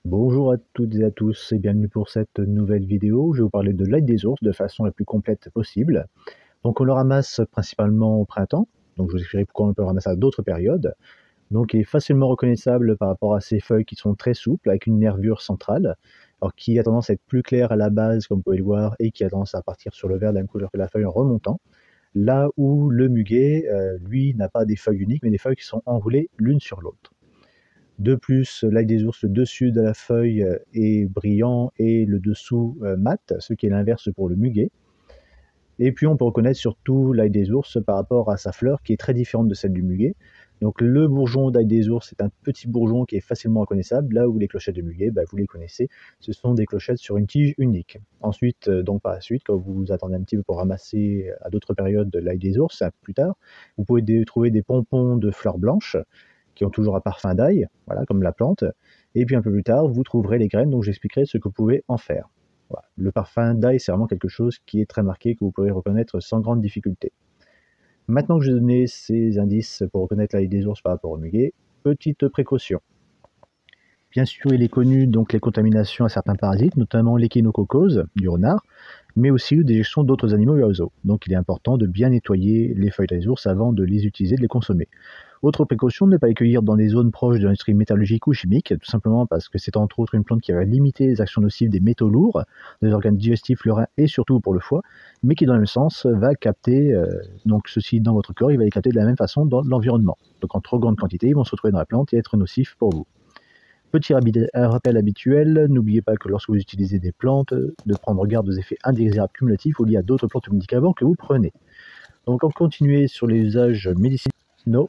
Bonjour à toutes et à tous et bienvenue pour cette nouvelle vidéo où je vais vous parler de l'ail des ours de façon la plus complète possible. Donc on le ramasse principalement au printemps, donc je vous expliquerai pourquoi on peut le ramasser à d'autres périodes. Donc il est facilement reconnaissable par rapport à ses feuilles qui sont très souples avec une nervure centrale, alors qui a tendance à être plus claire à la base comme vous pouvez le voir et qui a tendance à partir sur le vert de la même couleur que la feuille en remontant. Là où le muguet, lui, n'a pas des feuilles uniques mais des feuilles qui sont enroulées l'une sur l'autre. De plus, l'ail des ours, le dessus de la feuille est brillant et le dessous mat, ce qui est l'inverse pour le muguet. Et puis on peut reconnaître surtout l'ail des ours par rapport à sa fleur qui est très différente de celle du muguet. Donc le bourgeon d'ail des ours est un petit bourgeon qui est facilement reconnaissable, là où les clochettes de muguet, vous les connaissez, ce sont des clochettes sur une tige unique. Ensuite, donc par la suite, quand vous vous attendez un petit peu pour ramasser à d'autres périodes de l'ail des ours, plus tard, vous pouvez trouver des pompons de fleurs blanches qui ont toujours un parfum d'ail, voilà, comme la plante. Et puis un peu plus tard, vous trouverez les graines, donc j'expliquerai ce que vous pouvez en faire. Voilà. Le parfum d'ail, c'est vraiment quelque chose qui est très marqué, que vous pourrez reconnaître sans grande difficulté. Maintenant que j'ai donné ces indices pour reconnaître l'ail des ours par rapport au muguet, petite précaution. Bien sûr, il est connu donc les contaminations à certains parasites, notamment l'échinococose du renard, mais aussi la déjection d'autres animaux et oiseaux. Donc il est important de bien nettoyer les feuilles des ours avant de les utiliser, de les consommer. Autre précaution, ne pas les cueillir dans des zones proches de l'industrie métallurgique ou chimique, tout simplement parce que c'est entre autres une plante qui va limiter les actions nocives des métaux lourds, des organes digestifs, le rein et surtout pour le foie, mais qui dans le même sens va capter donc ceci dans votre corps, il va les capter de la même façon dans l'environnement. Donc en trop grande quantité, ils vont se retrouver dans la plante et être nocifs pour vous. Petit rappel habituel, n'oubliez pas que lorsque vous utilisez des plantes, de prendre garde aux effets indésirables cumulatifs ou liés à d'autres plantes ou médicaments que vous prenez. Donc on continue sur les usages médicinaux.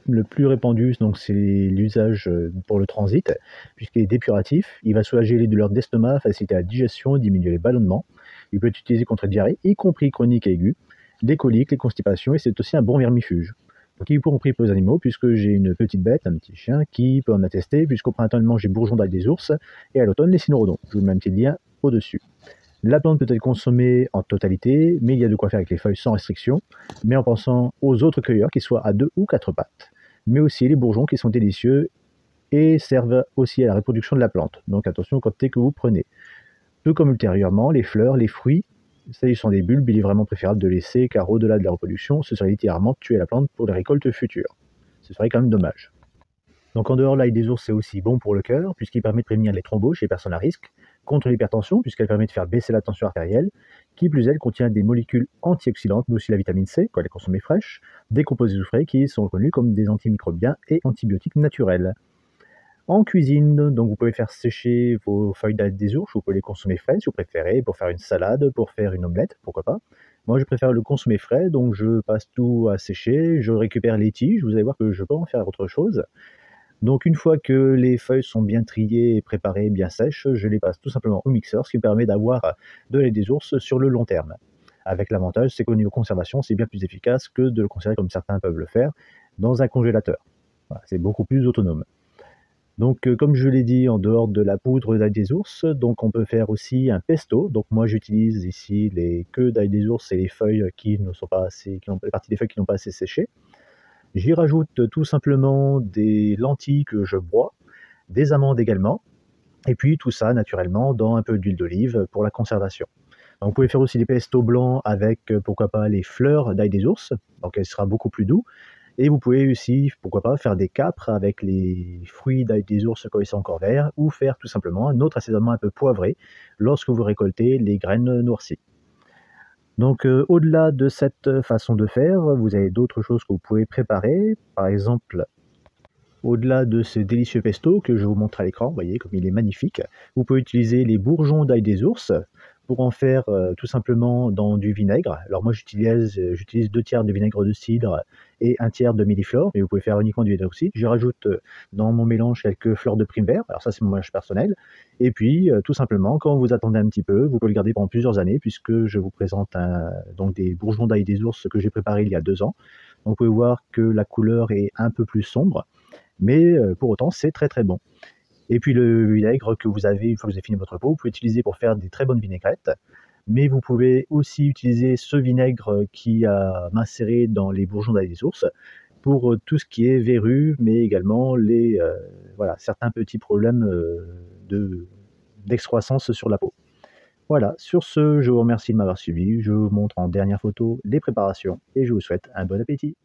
Le plus répandu, donc c'est l'usage pour le transit, puisqu'il est dépuratif. Il va soulager les douleurs d'estomac, faciliter la digestion, diminuer les ballonnements. Il peut être utilisé contre les diarrhées, y compris chroniques et aiguës, les coliques, les constipations, et c'est aussi un bon vermifuge. Donc y compris pour les animaux, puisque j'ai une petite bête, un petit chien, qui peut en attester, puisqu'au printemps, il mange des bourgeons d'ail des ours, et à l'automne, les cynorhodons. Je vous mets un petit lien au-dessus. La plante peut être consommée en totalité, mais il y a de quoi faire avec les feuilles sans restriction, mais en pensant aux autres cueilleurs qui soient à deux ou quatre pattes. Mais aussi les bourgeons qui sont délicieux et servent aussi à la reproduction de la plante. Donc attention aux quantités que vous prenez. Peu comme ultérieurement, les fleurs, les fruits, s'agissant des bulbes, il est vraiment préférable de laisser, car au-delà de la reproduction, ce serait littéralement tuer la plante pour les récoltes futures. Ce serait quand même dommage. Donc en dehors, l'ail des ours, c'est aussi bon pour le cœur, puisqu'il permet de prévenir les thromboses chez les personnes à risque, contre l'hypertension, puisqu'elle permet de faire baisser la tension artérielle, qui plus elle contient des molécules antioxydantes, mais aussi la vitamine C, quand elle est consommée fraîche, des composés soufrés qui sont reconnus comme des antimicrobiens et antibiotiques naturels. En cuisine, donc vous pouvez faire sécher vos feuilles d'ail des ours, vous pouvez les consommer frais si vous préférez, pour faire une salade, pour faire une omelette, pourquoi pas. Moi je préfère le consommer frais, donc je passe tout à sécher, je récupère les tiges, vous allez voir que je peux en faire autre chose. Donc une fois que les feuilles sont bien triées et préparées, bien sèches, je les passe tout simplement au mixeur, ce qui me permet d'avoir de l'ail des ours sur le long terme. Avec l'avantage, c'est qu'au niveau conservation, c'est bien plus efficace que de le conserver comme certains peuvent le faire dans un congélateur. Voilà, c'est beaucoup plus autonome. Donc comme je l'ai dit, en dehors de la poudre d'ail des ours, donc on peut faire aussi un pesto. Donc moi j'utilise ici les queues d'ail des ours et les feuilles qui ne sont pas assez, qui ont les parties des feuilles qui n'ont pas assez séché. J'y rajoute tout simplement des lentilles que je broie, des amandes également, et puis tout ça naturellement dans un peu d'huile d'olive pour la conservation. Donc, vous pouvez faire aussi des pestos blancs avec pourquoi pas les fleurs d'ail des ours, donc elle sera beaucoup plus doux. Et vous pouvez aussi, pourquoi pas, faire des capres avec les fruits d'ail des ours quand ils sont encore verts, ou faire tout simplement un autre assaisonnement un peu poivré lorsque vous récoltez les graines noircies. Donc au-delà de cette façon de faire, vous avez d'autres choses que vous pouvez préparer. Par exemple, au-delà de ce délicieux pesto que je vous montre à l'écran, vous voyez comme il est magnifique, vous pouvez utiliser les bourgeons d'ail des ours pour en faire tout simplement dans du vinaigre. Alors moi j'utilise 2 tiers de vinaigre de cidre et 1 tiers de milleflore, mais vous pouvez faire uniquement du vinaigre aussi. Je rajoute dans mon mélange quelques fleurs de prune vert, alors ça c'est mon mélange personnel. Et puis tout simplement, quand vous attendez un petit peu, vous pouvez le garder pendant plusieurs années, puisque je vous présente donc des bourgeons d'ail des ours que j'ai préparés il y a 2 ans. Donc vous pouvez voir que la couleur est un peu plus sombre, mais pour autant c'est très très bon. Et puis le vinaigre que vous avez, une fois que vous avez fini votre pot, vous pouvez l'utiliser pour faire des très bonnes vinaigrettes, mais vous pouvez aussi utiliser ce vinaigre qui a macéré dans les bourgeons d'ail des ours pour tout ce qui est verrues, mais également les, voilà, certains petits problèmes de d'excroissance sur la peau. Voilà, sur ce, je vous remercie de m'avoir suivi. Je vous montre en dernière photo les préparations et je vous souhaite un bon appétit.